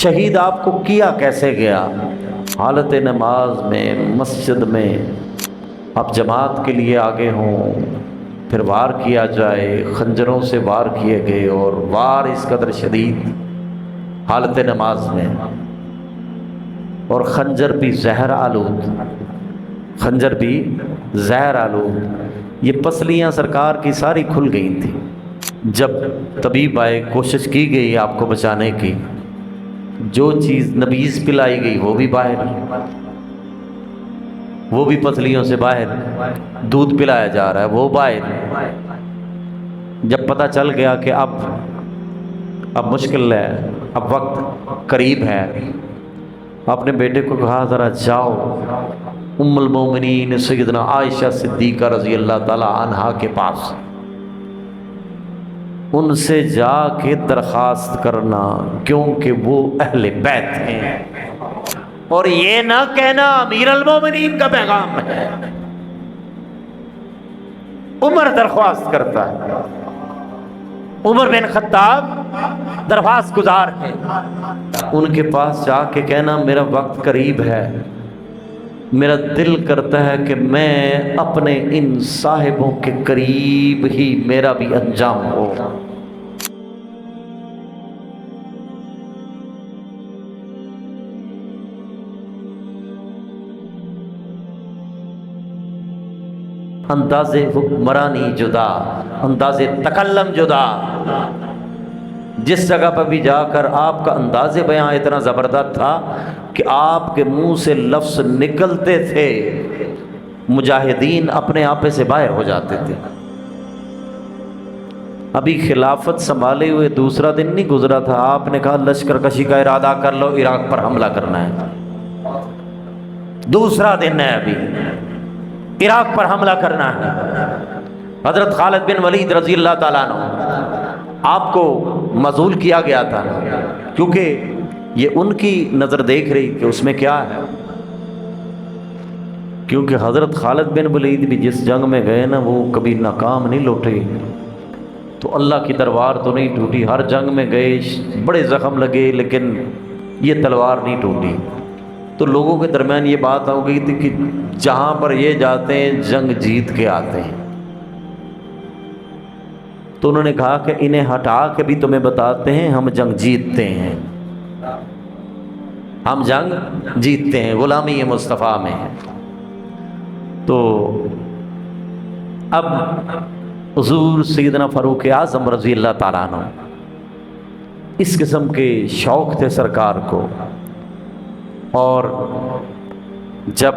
شہید آپ کو کیا کیسے گیا؟ حالت نماز میں مسجد میں آپ جماعت کے لیے آگے ہوں، پھر وار کیا جائے، خنجروں سے وار کیے گئے، اور وار اس قدر شدید حالت نماز میں، اور خنجر بھی زہر آلود، خنجر بھی زہر آلود۔ یہ پسلیاں سرکار کی ساری کھل گئی تھیں۔ جب طبیب آئے، کوشش کی گئی آپ کو بچانے کی، جو چیز نبیذ پلائی گئی وہ بھی باہر، وہ بھی پسلیوں سے باہر، دودھ پلایا جا رہا ہے وہ باہر۔ جب پتہ چل گیا کہ اب مشکل ہے، اب وقت قریب ہے، اپنے بیٹے کو کہا ذرا جاؤ ام المومنین سیدنا عائشہ صدیقہ رضی اللہ تعالی عنہا کے پاس، ان سے جا کے درخواست کرنا، کیونکہ وہ اہل بیت ہیں، اور یہ نہ کہنا امیر المومنین کا پیغام ہے۔ عمر درخواست کرتا ہے، عمر بن خطاب درخواست گزار ہے، ان کے پاس جا کے کہنا میرا وقت قریب ہے، میرا دل کرتا ہے کہ میں اپنے ان صاحبوں کے قریب ہی میرا بھی انجام ہو۔ انداز حکمرانی جدا، انداز تکلم جدا۔ جس جگہ پر بھی جا کر آپ کا انداز بیان اتنا زبردست تھا کہ آپ کے منہ سے لفظ نکلتے تھے مجاہدین اپنے آپے سے باہر ہو جاتے تھے۔ ابھی خلافت سنبھالے ہوئے دوسرا دن نہیں گزرا تھا، آپ نے کہا لشکر کشی کا ارادہ کر لو، عراق پر حملہ کرنا ہے۔ دوسرا دن ہے، ابھی عراق پر حملہ کرنا ہے۔ حضرت خالد بن ولید رضی اللہ تعالیٰ عنہ آپ کو معزول کیا گیا تھا، کیونکہ یہ ان کی نظر دیکھ رہی کہ اس میں کیا ہے، کیونکہ حضرت خالد بن ولید بھی جس جنگ میں گئے نا وہ کبھی ناکام نہیں لوٹے، تو اللہ کی تلوار تو نہیں ٹوٹی، ہر جنگ میں گئے بڑے زخم لگے لیکن یہ تلوار نہیں ٹوٹی۔ تو لوگوں کے درمیان یہ بات ہو گئی تھی کہ جہاں پر یہ جاتے ہیں جنگ جیت کے آتے ہیں، تو انہوں نے کہا کہ انہیں ہٹا کے بھی تمہیں بتاتے ہیں ہم جنگ جیتتے ہیں، ہم جنگ جیتتے ہیں، غلامی مصطفیٰ میں ہے۔ تو اب حضور سیدنا فاروق اعظم رضی اللہ تعالیٰ عنہ اس قسم کے شوق تھے سرکار کو، اور جب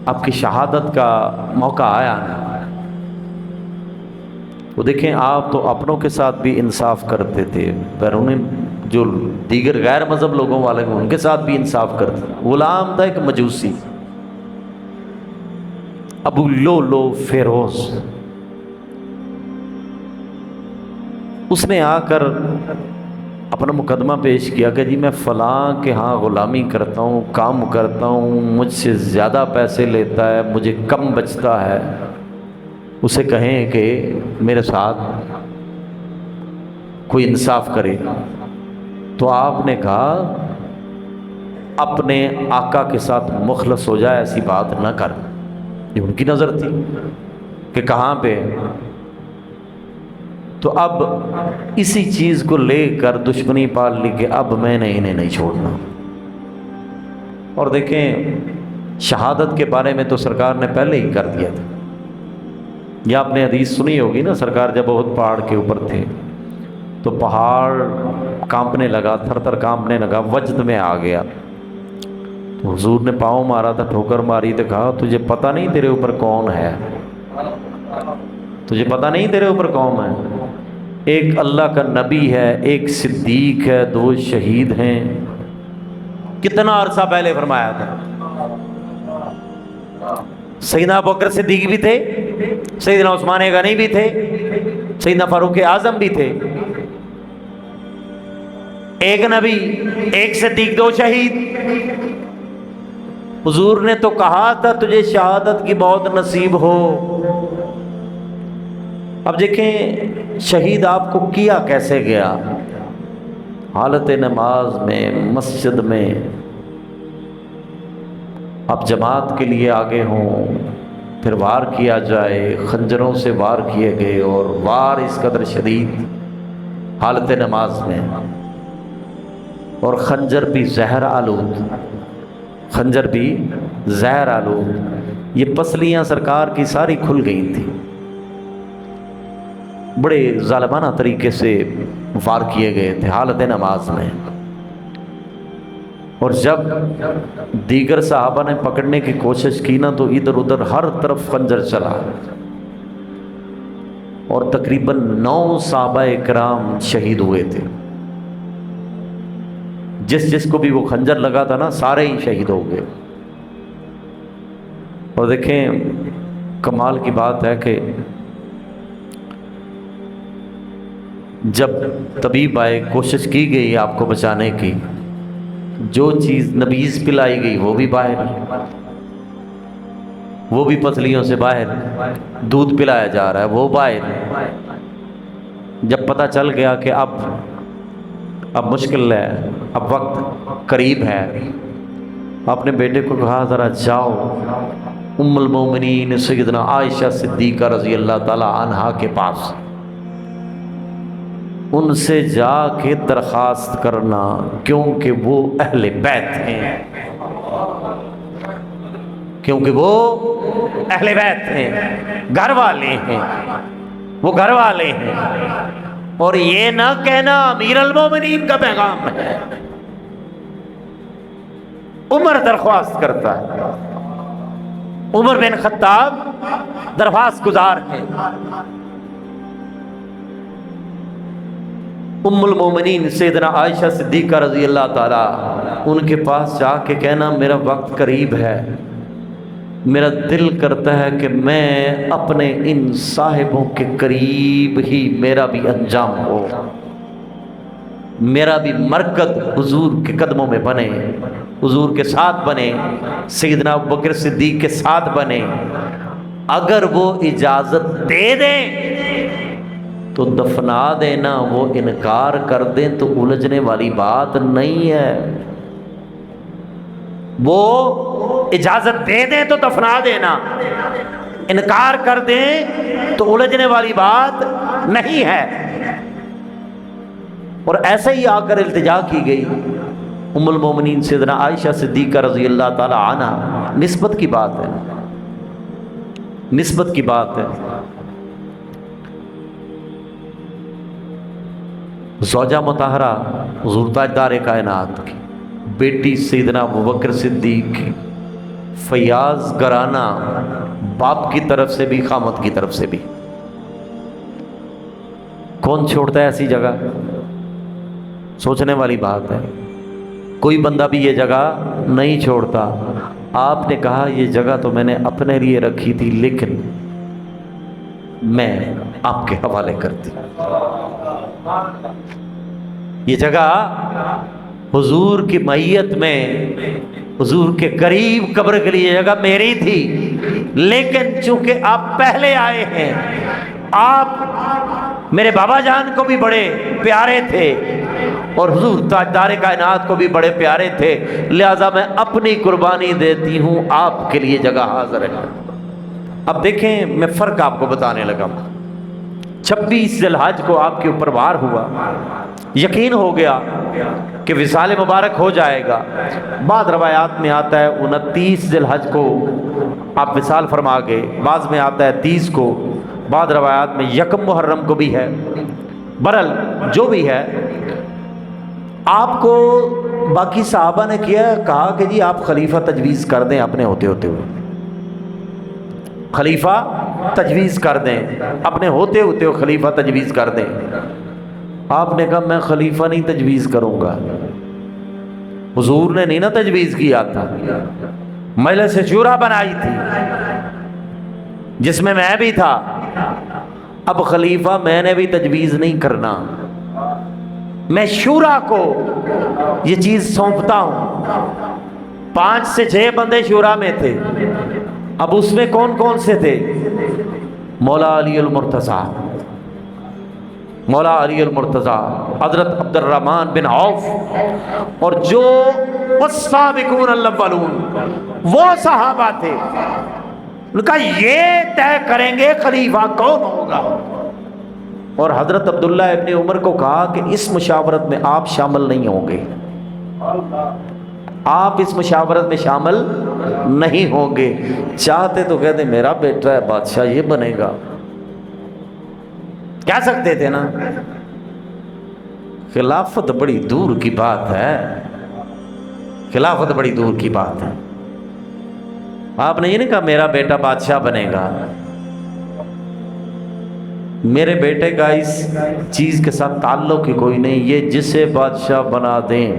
آپ کی شہادت کا موقع آیا نا، وہ دیکھیں آپ تو اپنوں کے ساتھ بھی انصاف کرتے تھے، بیرونی جو دیگر غیر مذہب لوگوں والے ہیں ان کے ساتھ بھی انصاف کرتے تھے۔ غلام تھا ایک مجوسی، ابو لولو فیروز، اس نے آ کر اپنا مقدمہ پیش کیا کہ جی میں فلاں کے ہاں غلامی کرتا ہوں، کام کرتا ہوں، مجھ سے زیادہ پیسے لیتا ہے، مجھے کم بچتا ہے، اسے کہیں کہ میرے ساتھ کوئی انصاف کرے۔ تو آپ نے کہا اپنے آقا کے ساتھ مخلص ہو جائے، ایسی بات نہ کر۔ یہ ان کی نظر تھی کہ کہاں پہ، تو اب اسی چیز کو لے کر دشمنی پال لی کہ اب میں نے انہیں نہیں چھوڑنا۔ اور دیکھیں شہادت کے بارے میں تو سرکار نے پہلے ہی کر دیا تھا، یہ آپ نے حدیث سنی ہوگی نا، سرکار جب احد پہاڑ کے اوپر تھے تو پہاڑ کانپنے لگا، تھر تھر کانپنے لگا، وجد میں آ گیا، تو حضور نے پاؤں مارا تھا، ٹھوکر ماری تو کہا تجھے پتہ نہیں تیرے اوپر کون ہے، تجھے پتہ نہیں تیرے اوپر کون ہے، ایک اللہ کا نبی ہے، ایک صدیق ہے، دو شہید ہیں۔ کتنا عرصہ پہلے فرمایا تھا۔ سیدنا ابوبکر صدیق بھی تھے، سیدنا عثمان غنی بھی تھے، سیدنا فاروق اعظم بھی تھے، ایک نبی، ایک صدیق، دو شہید۔ حضور نے تو کہا تھا تجھے شہادت کی موت نصیب ہو۔ اب دیکھیں شہید آپ کو کیا کیسے گیا؟ حالت نماز میں مسجد میں اب جماعت کے لیے آگے ہوں، پھر وار کیا جائے، خنجروں سے وار کیے گئے، اور وار اس قدر شدید حالت نماز میں، اور خنجر بھی زہر آلود، خنجر بھی زہر آلود، یہ پسلیاں سرکار کی ساری کھل گئی تھی، بڑے ظالمانہ طریقے سے وار کیے گئے تھے حالت نماز میں۔ اور جب دیگر صحابہ نے پکڑنے کی کوشش کی نا تو ادھر ادھر ہر طرف خنجر چلا، اور تقریباً 9 صحابہ کرام شہید ہوئے تھے، جس کو بھی وہ خنجر لگا تھا نا سارے ہی شہید ہو گئے۔ اور دیکھیں کمال کی بات ہے کہ جب طبیب آئے، کوشش کی گئی آپ کو بچانے کی، جو چیز نبیذ پلائی گئی وہ بھی باہر، وہ بھی پسلیوں سے باہر، دودھ پلایا جا رہا ہے وہ باہر۔ جب پتہ چل گیا کہ اب مشکل ہے، اب وقت قریب ہے، اپنے بیٹے کو کہا ذرا جاؤ ام المومنین سیدنا عائشہ صدیقہ رضی اللہ تعالی عنہا کے پاس، ان سے جا کے درخواست کرنا، کیونکہ وہ اہل بیت ہیں، کیونکہ وہ اہل بیت ہیں، گھر والے ہیں، وہ گھر والے ہیں، اور یہ نہ کہنا امیر المومنین کا پیغام ہے۔ عمر درخواست کرتا ہے، عمر بن خطاب درخواست گزار ہیں، ام المومنین سیدنا عائشہ صدیقہ رضی اللہ تعالی ان کے پاس جا کے کہنا میرا وقت قریب ہے، میرا دل کرتا ہے کہ میں اپنے ان صاحبوں کے قریب ہی میرا بھی انجام ہو، میرا بھی مرکز حضور کے قدموں میں بنے، حضور کے ساتھ بنے، سیدنا ابوبکر صدیق کے ساتھ بنے، اگر وہ اجازت دے دیں تو دفنا دینا، وہ انکار کر دیں تو الجھنے والی بات نہیں ہے، وہ اجازت دے دیں تو دفنا دینا، انکار کر دیں تو الجھنے والی بات نہیں ہے۔ اور ایسے ہی آ کر التجا کی گئی ام المومنین سیدنا عائشہ صدیقہ رضی اللہ تعالی عنہا، نسبت کی بات ہے، نسبت کی بات ہے، زوجہ مطہرہ حضور تاجدار کائنات کی بیٹی سیدنا ابوبکر صدیق کی، فیاض گھرانہ، باپ کی طرف سے بھی خامد کی طرف سے بھی، کون چھوڑتا ہے ایسی جگہ؟ سوچنے والی بات ہے، کوئی بندہ بھی یہ جگہ نہیں چھوڑتا۔ آپ نے کہا یہ جگہ تو میں نے اپنے لیے رکھی تھی لیکن میں آپ کے حوالے کرتی، یہ جگہ حضور کی معیت میں، حضور کے قریب قبر کے لیے جگہ میری تھی، لیکن چونکہ آپ پہلے آئے ہیں، آپ میرے بابا جان کو بھی بڑے پیارے تھے اور حضور تاجدار کائنات کو بھی بڑے پیارے تھے، لہذا میں اپنی قربانی دیتی ہوں، آپ کے لیے جگہ حاضر ہے۔ اب دیکھیں میں فرق آپ کو بتانے لگا، 26 ذی الحج کو آپ کے اوپر وار ہوا، یقین ہو گیا کہ وصال مبارک ہو جائے گا، بعض روایات میں آتا ہے 29 ذی الحج کو آپ وصال فرما گئے، بعض میں آتا ہے 30 کو، بعض روایات میں 1 محرم کو بھی ہے، برحال جو بھی ہے، آپ کو باقی صحابہ نے کہا کہ جی آپ خلیفہ تجویز کر دیں، اپنے ہوتے ہوئے خلیفہ تجویز کر دیں، اپنے ہوتے ہوئے خلیفہ تجویز کر دیں۔ آپ نے کہا میں خلیفہ نہیں تجویز کروں گا، حضور نے نہیں نا تجویز کیا تھا، مجلس شورا بنائی تھی جس میں بھی تھا، اب خلیفہ میں نے بھی تجویز نہیں کرنا، میں شورا کو یہ چیز سونپتا ہوں۔ 5 سے 6 بندے شورا میں تھے، اب اس میں کون کون سے تھے؟ مولا علی المرتضیٰ، مولا علی المرتضیٰ، حضرت عبد الرحمن بن عوف، اور جو والسابقون الاولون وہ صحابہ تھے، ان کا یہ طے کریں گے خلیفہ کون ہوگا۔ اور حضرت عبداللہ ابن عمر کو کہا کہ اس مشاورت میں آپ شامل نہیں ہوں گے، آپ اس مشاورت میں شامل نہیں ہوں گے۔ چاہتے تو کہتے میرا بیٹا ہے بادشاہ یہ بنے گا، کہہ سکتے تھے نا۔ خلافت بڑی دور کی بات ہے، خلافت بڑی دور کی بات ہے۔ آپ نے یہ نہیں کہا میرا بیٹا بادشاہ بنے گا، میرے بیٹے کا اس چیز کے ساتھ تعلق ہی کوئی نہیں، یہ جسے بادشاہ بنا دیں۔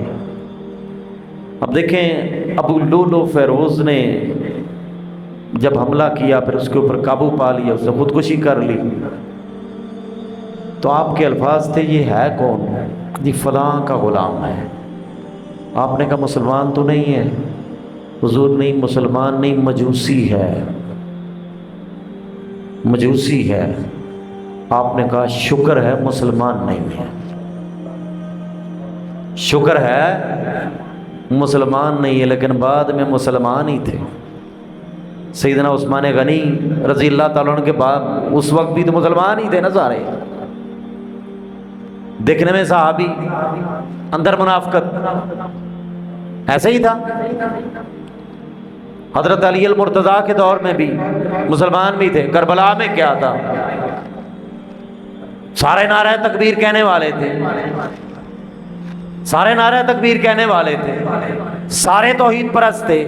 اب دیکھیں ابو لولو فیروز نے جب حملہ کیا، پھر اس کے اوپر قابو پا لیا، اس نے خودکشی کر لی، تو آپ کے الفاظ تھے یہ ہے کون؟ جی فلاں کا غلام ہے۔ آپ نے کہا مسلمان تو نہیں ہے؟ حضور نہیں مسلمان نہیں، مجوسی ہے، مجوسی ہے۔ آپ نے کہا شکر ہے مسلمان نہیں ہے، شکر ہے مسلمان نہیں ہے، لیکن بعد میں مسلمان ہی تھے۔ سیدنا عثمان غنی رضی اللہ تعالیٰ عنہ کے بعد اس وقت بھی تو مسلمان ہی تھے نا سارے، دیکھنے میں صحابی، اندر منافقت، ایسا ہی تھا۔ حضرت علی المرتضیٰ کے دور میں بھی مسلمان بھی تھے۔ کربلا میں کیا تھا؟ سارے نعرہ تکبیر کہنے والے تھے، سارے نعرہ تکبیر کہنے والے تھے، سارے توحید پرست تھے۔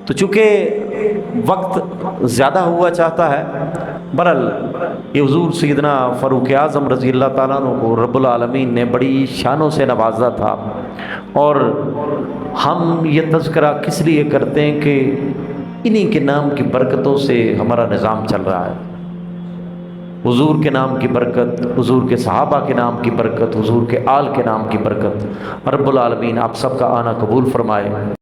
تو چونکہ وقت زیادہ ہوا چاہتا ہے، برحال یہ حضور سیدنا فاروق اعظم رضی اللہ تعالیٰ عنہ کو رب العالمین نے بڑی شانوں سے نوازا تھا، اور ہم یہ تذکرہ کس لیے کرتے ہیں کہ انہی کے نام کی برکتوں سے ہمارا نظام چل رہا ہے۔ حضور کے نام کی برکت، حضور کے صحابہ کے نام کی برکت، حضور کے آل کے نام کی برکت۔ رب العالمین آپ سب کا آنا قبول فرمائے۔